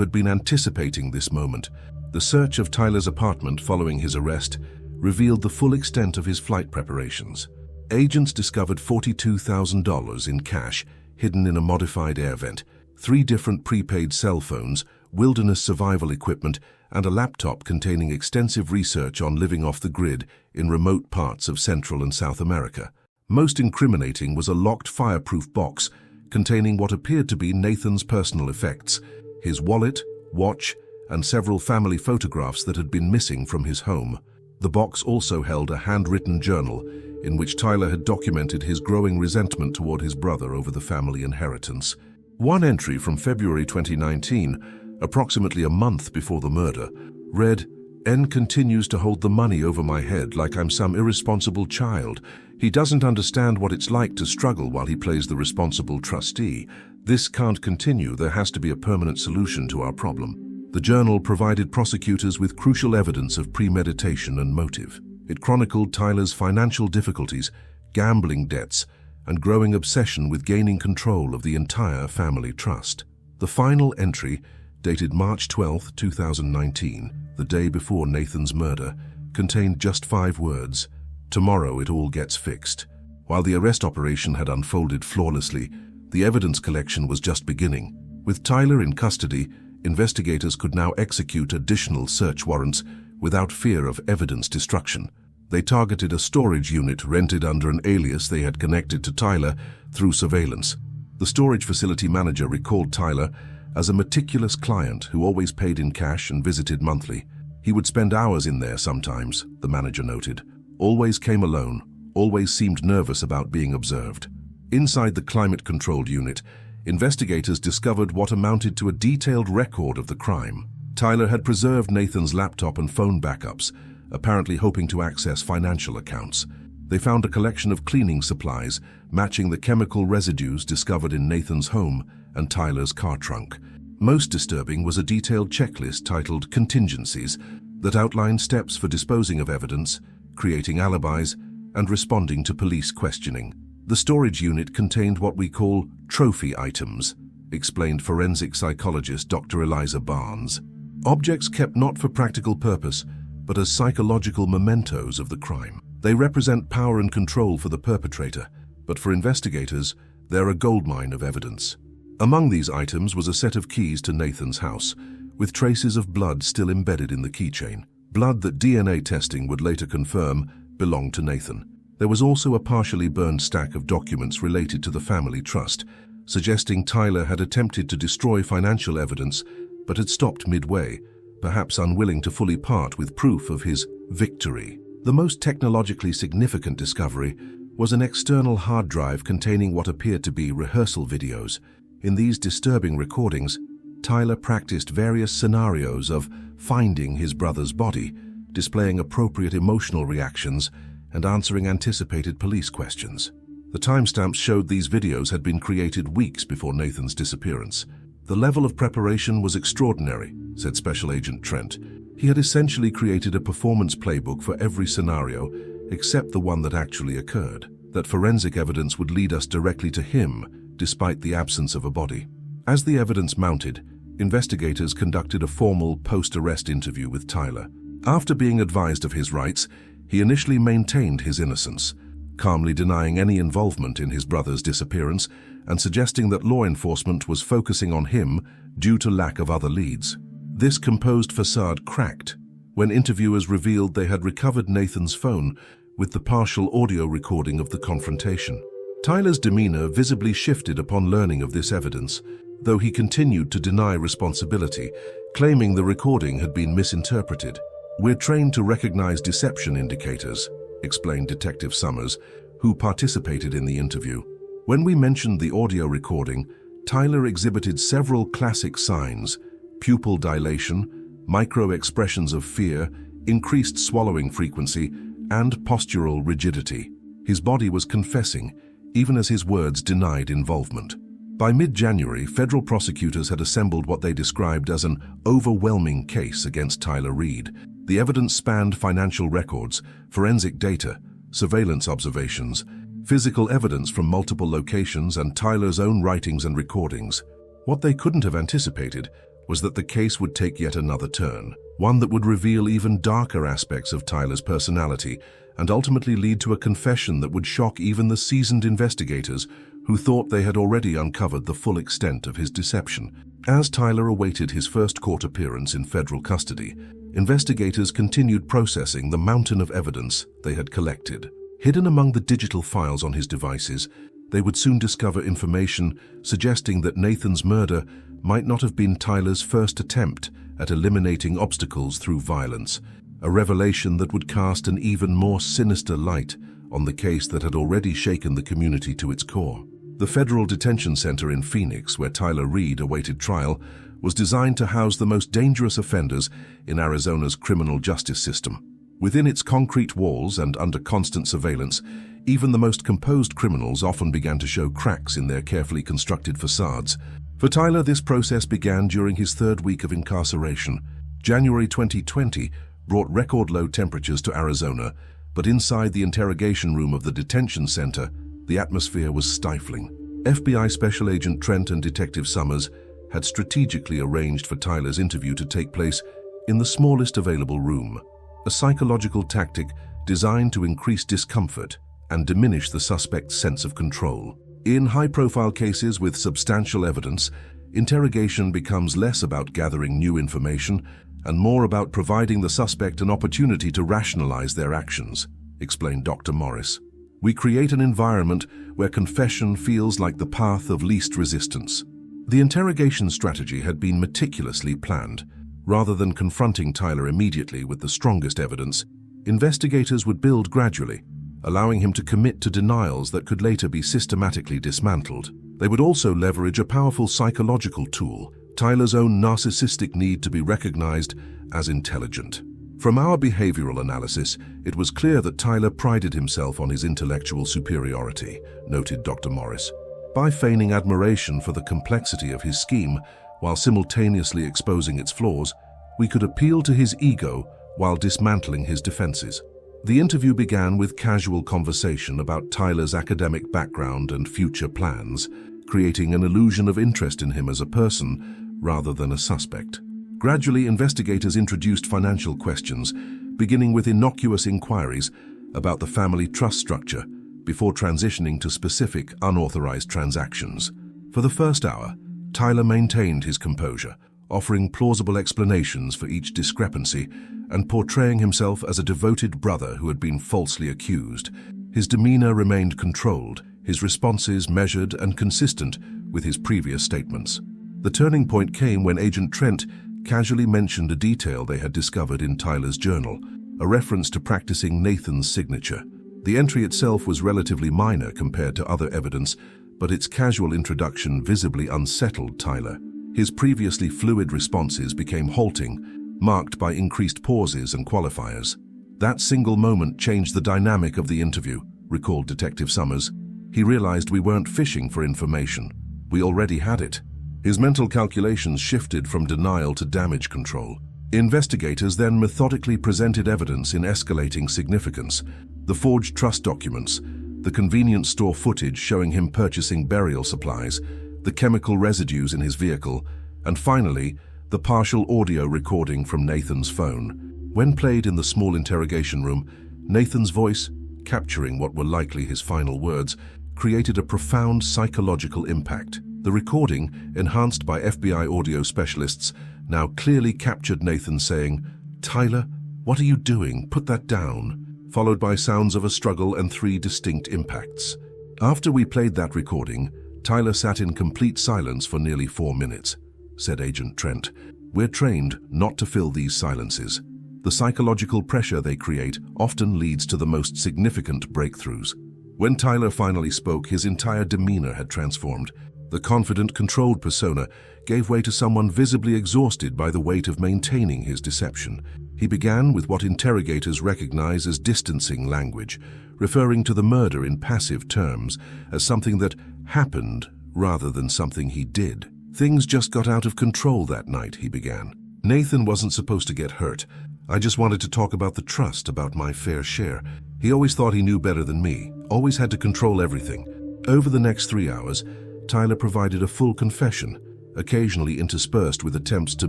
had been anticipating this moment. The search of Tyler's apartment following his arrest revealed the full extent of his flight preparations. Agents discovered $42,000 in cash hidden in a modified air vent, 3 different prepaid cell phones, wilderness survival equipment, and a laptop containing extensive research on living off the grid in remote parts of Central and South America. Most incriminating was a locked fireproof box containing what appeared to be Nathan's personal effects, his wallet, watch, and several family photographs that had been missing from his home. The box also held a handwritten journal in which Tyler had documented his growing resentment toward his brother over the family inheritance. One entry from February 2019, approximately a month before the murder, read, "N continues to hold the money over my head like I'm some irresponsible child. He doesn't understand what it's like to struggle while he plays the responsible trustee. This can't continue. There has to be a permanent solution to our problem." The journal provided prosecutors with crucial evidence of premeditation and motive. It chronicled Tyler's financial difficulties, gambling debts, and growing obsession with gaining control of the entire family trust. The final entry, dated March 12, 2019, the day before Nathan's murder, contained just 5 words: "Tomorrow it all gets fixed." While the arrest operation had unfolded flawlessly, the evidence collection was just beginning. With Tyler in custody, investigators could now execute additional search warrants without fear of evidence destruction. They targeted a storage unit rented under an alias they had connected to Tyler through surveillance. The storage facility manager recalled Tyler as a meticulous client who always paid in cash and visited monthly. He would spend hours in there sometimes, the manager noted. Always came alone, always seemed nervous about being observed. Inside the climate-controlled unit, investigators discovered what amounted to a detailed record of the crime. Tyler had preserved Nathan's laptop and phone backups, apparently hoping to access financial accounts. They found a collection of cleaning supplies matching the chemical residues discovered in Nathan's home and Tyler's car trunk. Most disturbing was a detailed checklist titled Contingencies that outlined steps for disposing of evidence, creating alibis, and responding to police questioning. The storage unit contained what we call trophy items, explained forensic psychologist Dr. Eliza Barnes. Objects kept not for practical purpose, but as psychological mementos of the crime. They represent power and control for the perpetrator, but for investigators, they're a goldmine of evidence. Among these items was a set of keys to Nathan's house, with traces of blood still embedded in the keychain. Blood that DNA testing would later confirm belonged to Nathan. There was also a partially burned stack of documents related to the family trust, suggesting Tyler had attempted to destroy financial evidence but had stopped midway, perhaps unwilling to fully part with proof of his victory. The most technologically significant discovery was an external hard drive containing what appeared to be rehearsal videos. In these disturbing recordings, Tyler practiced various scenarios of finding his brother's body, displaying appropriate emotional reactions, and answering anticipated police questions. The timestamps showed these videos had been created weeks before Nathan's disappearance. The level of preparation was extraordinary, said Special Agent Trent. He had essentially created a performance playbook for every scenario, except the one that actually occurred. That forensic evidence would lead us directly to him, despite the absence of a body. As the evidence mounted, investigators conducted a formal post-arrest interview with Tyler. After being advised of his rights, he initially maintained his innocence, calmly denying any involvement in his brother's disappearance and suggesting that law enforcement was focusing on him due to lack of other leads. This composed facade cracked when interviewers revealed they had recovered Nathan's phone with the partial audio recording of the confrontation. Tyler's demeanor visibly shifted upon learning of this evidence, though he continued to deny responsibility, claiming the recording had been misinterpreted. "We're trained to recognize deception indicators," explained Detective Summers, who participated in the interview. "When we mentioned the audio recording, Tyler exhibited several classic signs: pupil dilation, micro-expressions of fear, increased swallowing frequency, and postural rigidity. His body was confessing, even as his words denied involvement." By mid-January, federal prosecutors had assembled what they described as an overwhelming case against Tyler Reed. The evidence spanned financial records, forensic data, surveillance observations, physical evidence from multiple locations, and Tyler's own writings and recordings. What they couldn't have anticipated was that the case would take yet another turn, one that would reveal even darker aspects of Tyler's personality and ultimately lead to a confession that would shock even the seasoned investigators who thought they had already uncovered the full extent of his deception. As Tyler awaited his first court appearance in federal custody, investigators continued processing the mountain of evidence they had collected. Hidden among the digital files on his devices, they would soon discover information suggesting that Nathan's murder might not have been Tyler's first attempt at eliminating obstacles through violence, a revelation that would cast an even more sinister light on the case that had already shaken the community to its core. The Federal Detention Center in Phoenix, where Tyler Reed awaited trial, was designed to house the most dangerous offenders in Arizona's criminal justice system. Within its concrete walls and under constant surveillance, even the most composed criminals often began to show cracks in their carefully constructed facades. For Tyler, this process began during his third week of incarceration. January 2020 brought record-low temperatures to Arizona, but inside the interrogation room of the detention center, the atmosphere was stifling. FBI Special Agent Trent and Detective Summers had strategically arranged for Tyler's interview to take place in the smallest available room, a psychological tactic designed to increase discomfort and diminish the suspect's sense of control. In high-profile cases with substantial evidence, interrogation becomes less about gathering new information and more about providing the suspect an opportunity to rationalize their actions, explained Dr. Morris. We create an environment where confession feels like the path of least resistance. The interrogation strategy had been meticulously planned. Rather than confronting Tyler immediately with the strongest evidence, investigators would build gradually, allowing him to commit to denials that could later be systematically dismantled. They would also leverage a powerful psychological tool, Tyler's own narcissistic need to be recognized as intelligent. From our behavioral analysis, it was clear that Tyler prided himself on his intellectual superiority, noted Dr. Morris. By feigning admiration for the complexity of his scheme, while simultaneously exposing its flaws, we could appeal to his ego while dismantling his defenses. The interview began with casual conversation about Tyler's academic background and future plans, creating an illusion of interest in him as a person rather than a suspect. Gradually, investigators introduced financial questions, beginning with innocuous inquiries about the family trust structure before transitioning to specific, unauthorized transactions. For the first hour, Tyler maintained his composure, offering plausible explanations for each discrepancy and portraying himself as a devoted brother who had been falsely accused. His demeanor remained controlled, his responses measured and consistent with his previous statements. The turning point came when Agent Trent casually mentioned a detail they had discovered in Tyler's journal, a reference to practicing Nathan's signature. The entry itself was relatively minor compared to other evidence, but its casual introduction visibly unsettled Tyler. His previously fluid responses became halting, marked by increased pauses and qualifiers. That single moment changed the dynamic of the interview, recalled Detective Summers. He realized we weren't fishing for information. We already had it. His mental calculations shifted from denial to damage control. Investigators then methodically presented evidence in escalating significance: the forged trust documents, the convenience store footage showing him purchasing burial supplies, the chemical residues in his vehicle, and finally, the partial audio recording from Nathan's phone. When played in the small interrogation room, Nathan's voice, capturing what were likely his final words, created a profound psychological impact. The recording, enhanced by FBI audio specialists, now clearly captured Nathan saying, "Tyler, what are you doing? Put that down," followed by sounds of a struggle and 3 distinct impacts. After we played that recording, Tyler sat in complete silence for nearly 4 minutes, said Agent Trent. We're trained not to fill these silences. The psychological pressure they create often leads to the most significant breakthroughs. When Tyler finally spoke, his entire demeanor had transformed. The confident, controlled persona gave way to someone visibly exhausted by the weight of maintaining his deception. He began with what interrogators recognize as distancing language, referring to the murder in passive terms as something that happened rather than something he did. Things just got out of control that night, he began. Nathan wasn't supposed to get hurt. I just wanted to talk about the trust, about my fair share. He always thought he knew better than me, always had to control everything. Over the next 3 hours, Tyler provided a full confession, occasionally interspersed with attempts to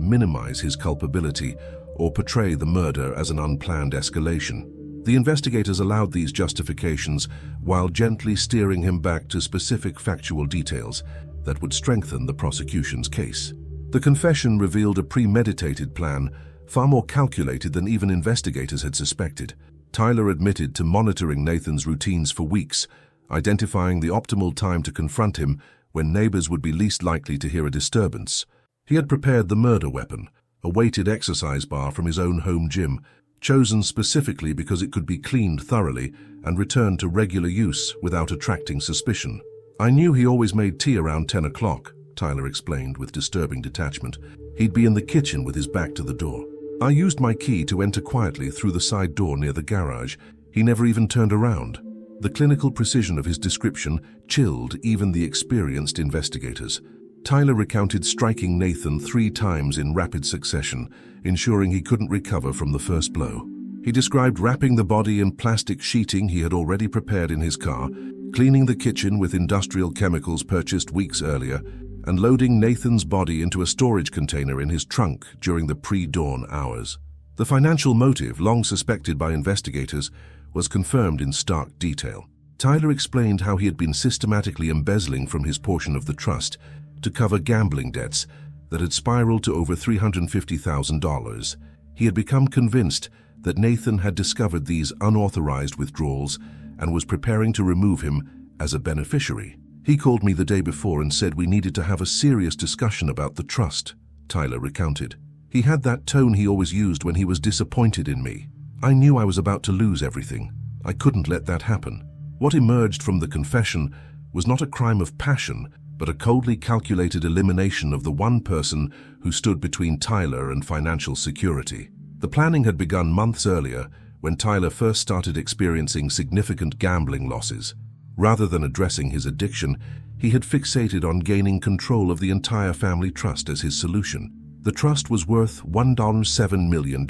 minimize his culpability or portray the murder as an unplanned escalation. The investigators allowed these justifications while gently steering him back to specific factual details that would strengthen the prosecution's case. The confession revealed a premeditated plan, far more calculated than even investigators had suspected. Tyler admitted to monitoring Nathan's routines for weeks, identifying the optimal time to confront him when neighbors would be least likely to hear a disturbance. He had prepared the murder weapon, a weighted exercise bar from his own home gym, chosen specifically because it could be cleaned thoroughly and returned to regular use without attracting suspicion. "I knew he always made tea around 10 o'clock, Tyler explained with disturbing detachment. He'd be in the kitchen with his back to the door. I used my key to enter quietly through the side door near the garage. He never even turned around." The clinical precision of his description chilled even the experienced investigators. Tyler recounted striking Nathan 3 times in rapid succession, ensuring he couldn't recover from the first blow. He described wrapping the body in plastic sheeting he had already prepared in his car, cleaning the kitchen with industrial chemicals purchased weeks earlier, and loading Nathan's body into a storage container in his trunk during the pre-dawn hours. The financial motive, long suspected by investigators, was confirmed in stark detail. Tyler explained how he had been systematically embezzling from his portion of the trust to cover gambling debts that had spiraled to over $350,000. He had become convinced that Nathan had discovered these unauthorized withdrawals and was preparing to remove him as a beneficiary. "He called me the day before and said we needed to have a serious discussion about the trust," Tyler recounted. "He had that tone he always used when he was disappointed in me. I knew I was about to lose everything. I couldn't let that happen." What emerged from the confession was not a crime of passion, but a coldly calculated elimination of the one person who stood between Tyler and financial security. The planning had begun months earlier when Tyler first started experiencing significant gambling losses. Rather than addressing his addiction, he had fixated on gaining control of the entire family trust as his solution. "The trust was worth $1.7 million,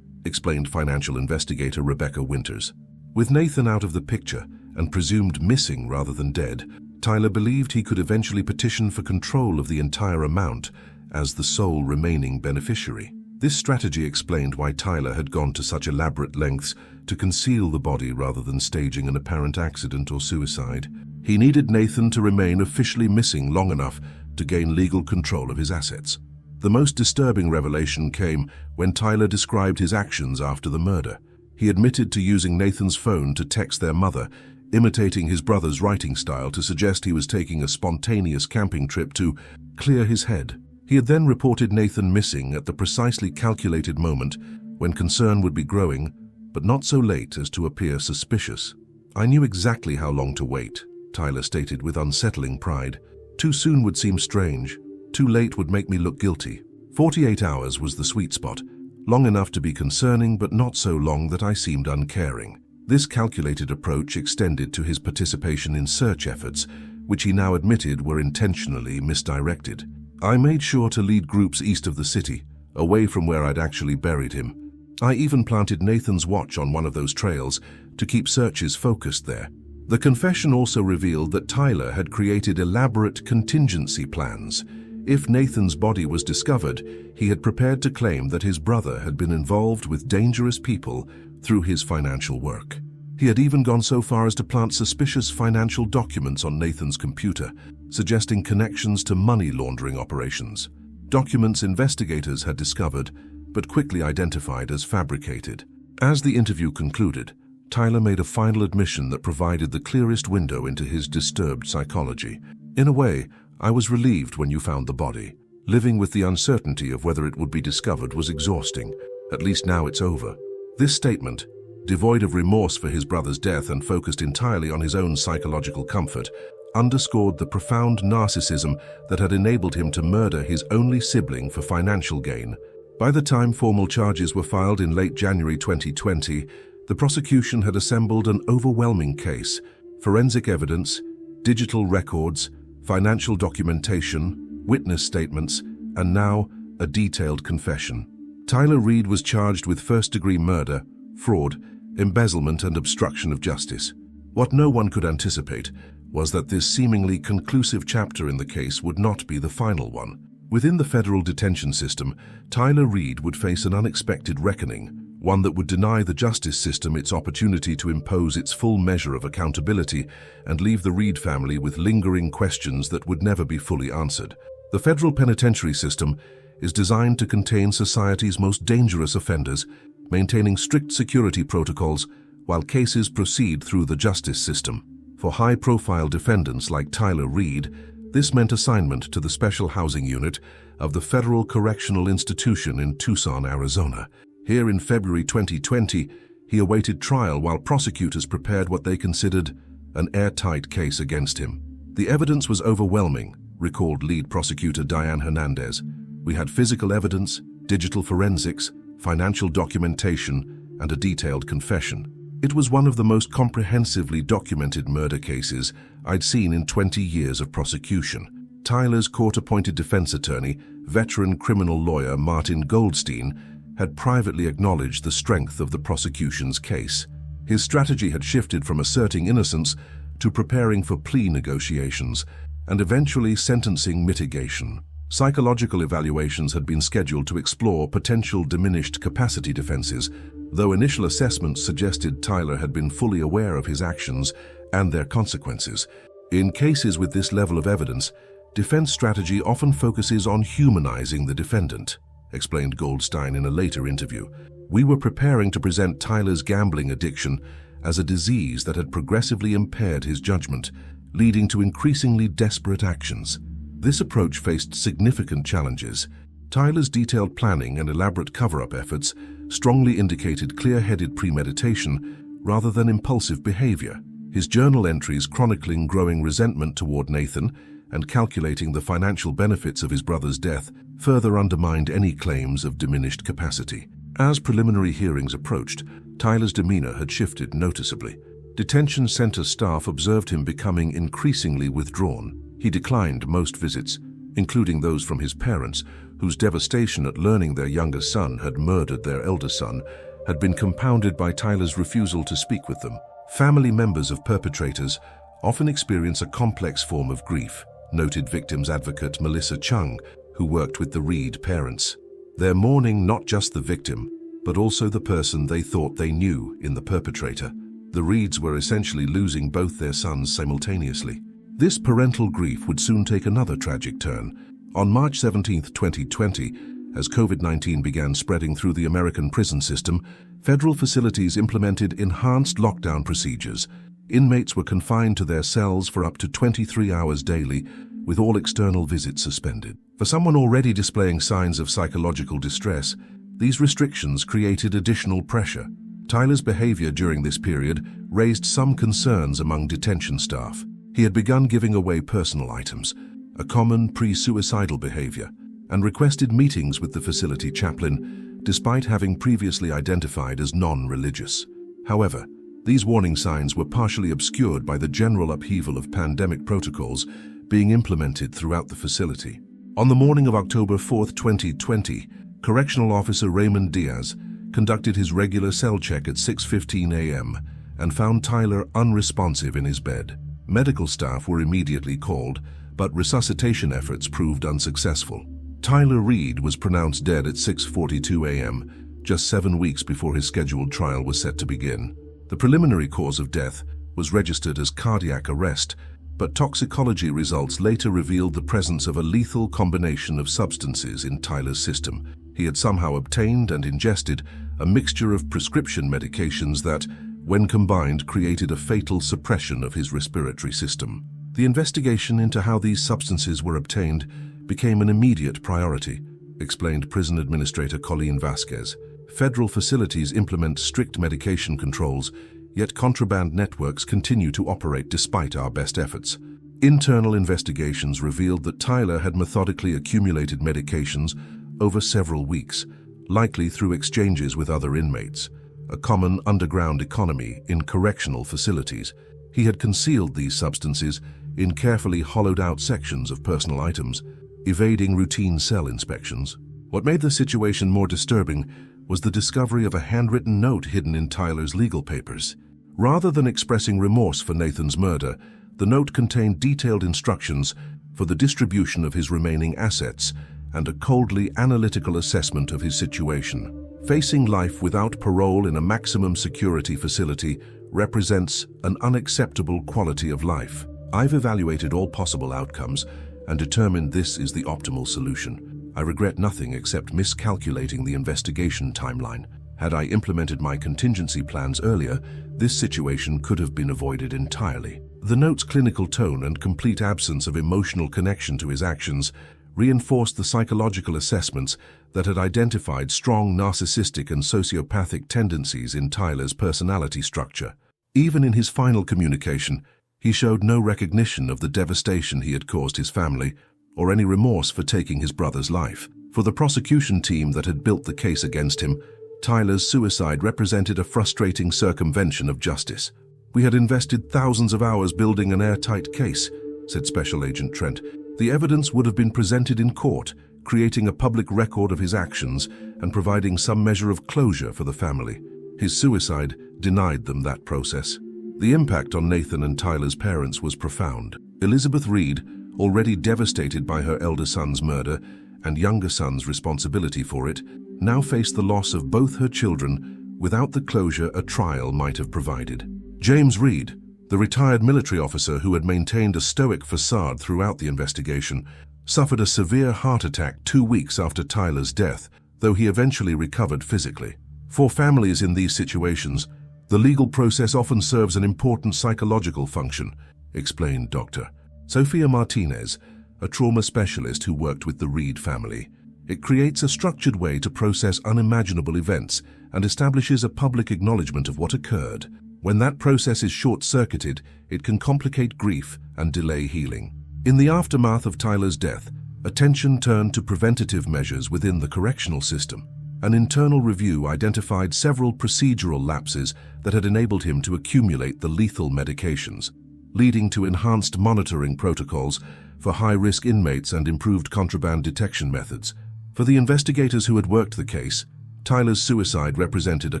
explained financial investigator Rebecca Winters. With Nathan out of the picture and presumed missing rather than dead, Tyler believed he could eventually petition for control of the entire amount as the sole remaining beneficiary. This strategy explained why Tyler had gone to such elaborate lengths to conceal the body rather than staging an apparent accident or suicide. He needed Nathan to remain officially missing long enough to gain legal control of his assets. The most disturbing revelation came when Tyler described his actions after the murder. He admitted to using Nathan's phone to text their mother, imitating his brother's writing style to suggest he was taking a spontaneous camping trip to clear his head. He had then reported Nathan missing at the precisely calculated moment when concern would be growing, but not so late as to appear suspicious. "I knew exactly how long to wait," Tyler stated with unsettling pride. "Too soon would seem strange. Too late would make me look guilty. 48 hours was the sweet spot, long enough to be concerning but not so long that I seemed uncaring." This calculated approach extended to his participation in search efforts, which he now admitted were intentionally misdirected. "I made sure to lead groups east of the city, away from where I'd actually buried him. I even planted Nathan's watch on one of those trails to keep searches focused there." The confession also revealed that Tyler had created elaborate contingency plans. If Nathan's body was discovered, he had prepared to claim that his brother had been involved with dangerous people through his financial work. He had even gone so far as to plant suspicious financial documents on Nathan's computer, suggesting connections to money laundering operations. Documents investigators had discovered, but quickly identified as fabricated. As the interview concluded, Tyler made a final admission that provided the clearest window into his disturbed psychology. "In a way, I was relieved when you found the body. Living with the uncertainty of whether it would be discovered was exhausting. At least now it's over." This statement, devoid of remorse for his brother's death and focused entirely on his own psychological comfort, underscored the profound narcissism that had enabled him to murder his only sibling for financial gain. By the time formal charges were filed in late January 2020, the prosecution had assembled an overwhelming case: forensic evidence, digital records, financial documentation, witness statements, and now a detailed confession. Tyler Reed was charged with first-degree murder, fraud, embezzlement, and obstruction of justice. What no one could anticipate was that this seemingly conclusive chapter in the case would not be the final one. Within the federal detention system, Tyler Reed would face an unexpected reckoning, one that would deny the justice system its opportunity to impose its full measure of accountability and leave the Reed family with lingering questions that would never be fully answered. The federal penitentiary system is designed to contain society's most dangerous offenders, maintaining strict security protocols while cases proceed through the justice system. For high-profile defendants like Tyler Reed, this meant assignment to the Special Housing Unit of the Federal Correctional Institution in Tucson, Arizona. Here in February 2020, he awaited trial while prosecutors prepared what they considered an airtight case against him. The evidence was overwhelming, recalled lead prosecutor Diane Hernandez. We had physical evidence, digital forensics, financial documentation, and a detailed confession. It was one of the most comprehensively documented murder cases I'd seen in 20 years of prosecution. Tyler's court-appointed defense attorney, veteran criminal lawyer Martin Goldstein, had privately acknowledged the strength of the prosecution's case. His strategy had shifted from asserting innocence to preparing for plea negotiations and eventually sentencing mitigation. Psychological evaluations had been scheduled to explore potential diminished capacity defenses, though initial assessments suggested Tyler had been fully aware of his actions and their consequences. In cases with this level of evidence, defense strategy often focuses on humanizing the defendant, explained Goldstein in a later interview. We were preparing to present Tyler's gambling addiction as a disease that had progressively impaired his judgment, leading to increasingly desperate actions. This approach faced significant challenges. Tyler's detailed planning and elaborate cover-up efforts strongly indicated clear-headed premeditation rather than impulsive behavior. His journal entries chronicling growing resentment toward Nathan and calculating the financial benefits of his brother's death further undermined any claims of diminished capacity. As preliminary hearings approached, Tyler's demeanor had shifted noticeably. Detention center staff observed him becoming increasingly withdrawn. He declined most visits, including those from his parents, whose devastation at learning their younger son had murdered their elder son had been compounded by Tyler's refusal to speak with them. Family members of perpetrators often experience a complex form of grief, noted victims advocate Melissa Chung, who worked with the Reed parents. They're mourning not just the victim, but also the person they thought they knew in the perpetrator. The Reeds were essentially losing both their sons simultaneously. This parental grief would soon take another tragic turn. On March 17, 2020, as COVID-19 began spreading through the American prison system, federal facilities implemented enhanced lockdown procedures. Inmates were confined to their cells for up to 23 hours daily, with all external visits suspended. For someone already displaying signs of psychological distress, these restrictions created additional pressure. Tyler's behavior during this period raised some concerns among detention staff. He had begun giving away personal items, a common pre-suicidal behavior, and requested meetings with the facility chaplain, despite having previously identified as non-religious. However, these warning signs were partially obscured by the general upheaval of pandemic protocols being implemented throughout the facility. On the morning of October 4, 2020, Correctional Officer Raymond Diaz conducted his regular cell check at 6:15 a.m. and found Tyler unresponsive in his bed. Medical staff were immediately called, but resuscitation efforts proved unsuccessful. Tyler Reed was pronounced dead at 6:42 a.m., just 7 weeks before his scheduled trial was set to begin. The preliminary cause of death was registered as cardiac arrest, but toxicology results later revealed the presence of a lethal combination of substances in Tyler's system. He had somehow obtained and ingested a mixture of prescription medications that, when combined, created a fatal suppression of his respiratory system. The investigation into how these substances were obtained became an immediate priority, explained Prison Administrator Colleen Vasquez. Federal facilities implement strict medication controls, yet contraband networks continue to operate despite our best efforts. Internal investigations revealed that Tyler had methodically accumulated medications over several weeks, likely through exchanges with other inmates, a common underground economy in correctional facilities. He had concealed these substances in carefully hollowed-out sections of personal items, evading routine cell inspections. What made the situation more disturbing was the discovery of a handwritten note hidden in Tyler's legal papers. Rather than expressing remorse for Nathan's murder, the note contained detailed instructions for the distribution of his remaining assets and a coldly analytical assessment of his situation. Facing life without parole in a maximum security facility represents an unacceptable quality of life. I've evaluated all possible outcomes and determined this is the optimal solution. I regret nothing except miscalculating the investigation timeline. Had I implemented my contingency plans earlier, this situation could have been avoided entirely. The note's clinical tone and complete absence of emotional connection to his actions reinforced the psychological assessments that had identified strong narcissistic and sociopathic tendencies in Tyler's personality structure. Even in his final communication, he showed no recognition of the devastation he had caused his family or any remorse for taking his brother's life. For the prosecution team that had built the case against him, Tyler's suicide represented a frustrating circumvention of justice. "We had invested thousands of hours building an airtight case," said Special Agent Trent. "The evidence would have been presented in court, creating a public record of his actions and providing some measure of closure for the family. His suicide denied them that process." The impact on Nathan and Tyler's parents was profound. Elizabeth Reed, already devastated by her elder son's murder and younger son's responsibility for it, now faced the loss of both her children without the closure a trial might have provided. James Reed, the retired military officer who had maintained a stoic facade throughout the investigation, suffered a severe heart attack 2 weeks after Tyler's death, though he eventually recovered physically. For families in these situations, the legal process often serves an important psychological function, explained Dr. Sophia Martinez, a trauma specialist who worked with the Reed family. It creates a structured way to process unimaginable events and establishes a public acknowledgement of what occurred. When that process is short-circuited, it can complicate grief and delay healing. In the aftermath of Tyler's death, attention turned to preventative measures within the correctional system. An internal review identified several procedural lapses that had enabled him to accumulate the lethal medications, leading to enhanced monitoring protocols for high-risk inmates and improved contraband detection methods. For the investigators who had worked the case, Tyler's suicide represented a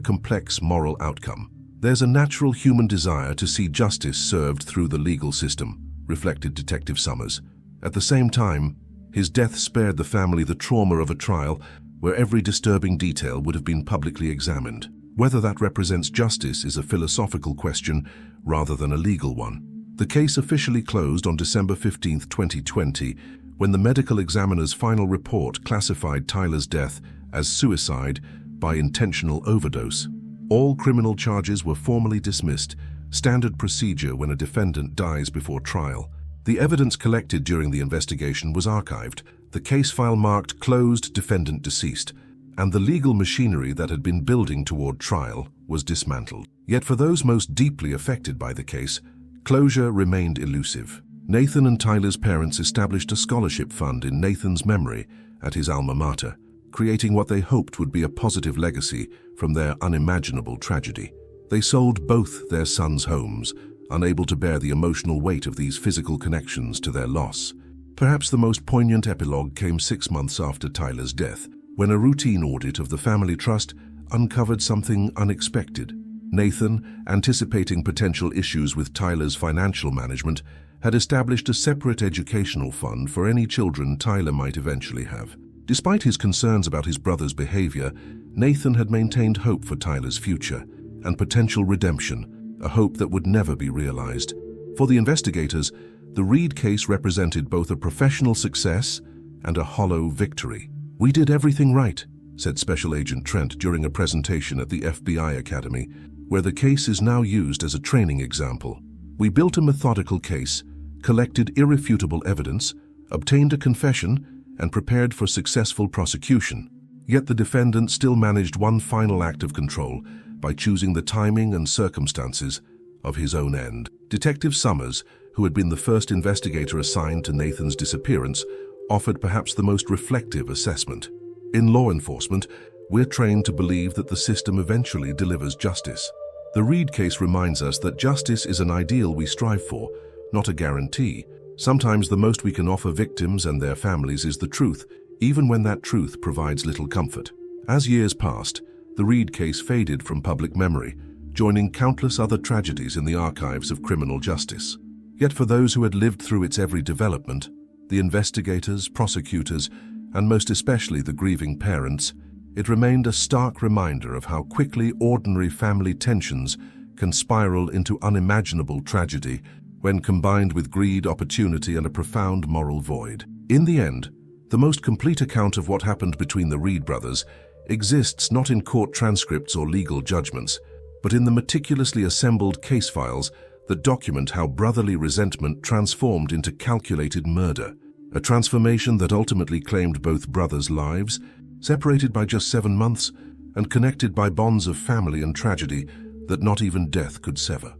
complex moral outcome. "There's a natural human desire to see justice served through the legal system," reflected Detective Summers. At the same time, his death spared the family the trauma of a trial where every disturbing detail would have been publicly examined. Whether that represents justice is a philosophical question rather than a legal one. The case officially closed on December 15, 2020, when the medical examiner's final report classified Tyler's death as suicide by intentional overdose. All criminal charges were formally dismissed, standard procedure when a defendant dies before trial. The evidence collected during the investigation was archived, the case file marked closed, defendant deceased, and the legal machinery that had been building toward trial was dismantled. Yet for those most deeply affected by the case, closure remained elusive. Nathan and Tyler's parents established a scholarship fund in Nathan's memory at his alma mater, creating what they hoped would be a positive legacy from their unimaginable tragedy. They sold both their sons' homes, unable to bear the emotional weight of these physical connections to their loss. Perhaps the most poignant epilogue came 6 months after Tyler's death, when a routine audit of the family trust uncovered something unexpected. Nathan, anticipating potential issues with Tyler's financial management, had established a separate educational fund for any children Tyler might eventually have. Despite his concerns about his brother's behavior, Nathan had maintained hope for Tyler's future and potential redemption, a hope that would never be realized. For the investigators, the Reed case represented both a professional success and a hollow victory. "We did everything right," said Special Agent Trent during a presentation at the FBI Academy, where the case is now used as a training example. "We built a methodical case, collected irrefutable evidence, obtained a confession, and prepared for successful prosecution. Yet the defendant still managed one final act of control by choosing the timing and circumstances of his own end." Detective Summers, who had been the first investigator assigned to Nathan's disappearance, offered perhaps the most reflective assessment. "In law enforcement, we're trained to believe that the system eventually delivers justice. The Reed case reminds us that justice is an ideal we strive for, not a guarantee. Sometimes the most we can offer victims and their families is the truth, even when that truth provides little comfort. As years passed, the Reed case faded from public memory, joining countless other tragedies in the archives of criminal justice. Yet for those who had lived through its every development, the investigators, prosecutors, and most especially the grieving parents, it remained a stark reminder of how quickly ordinary family tensions can spiral into unimaginable tragedy when combined with greed, opportunity, and a profound moral void. In the end, the most complete account of what happened between the Reed brothers exists not in court transcripts or legal judgments, but in the meticulously assembled case files that document how brotherly resentment transformed into calculated murder, a transformation that ultimately claimed both brothers' lives, separated by just 7 months and connected by bonds of family and tragedy that not even death could sever.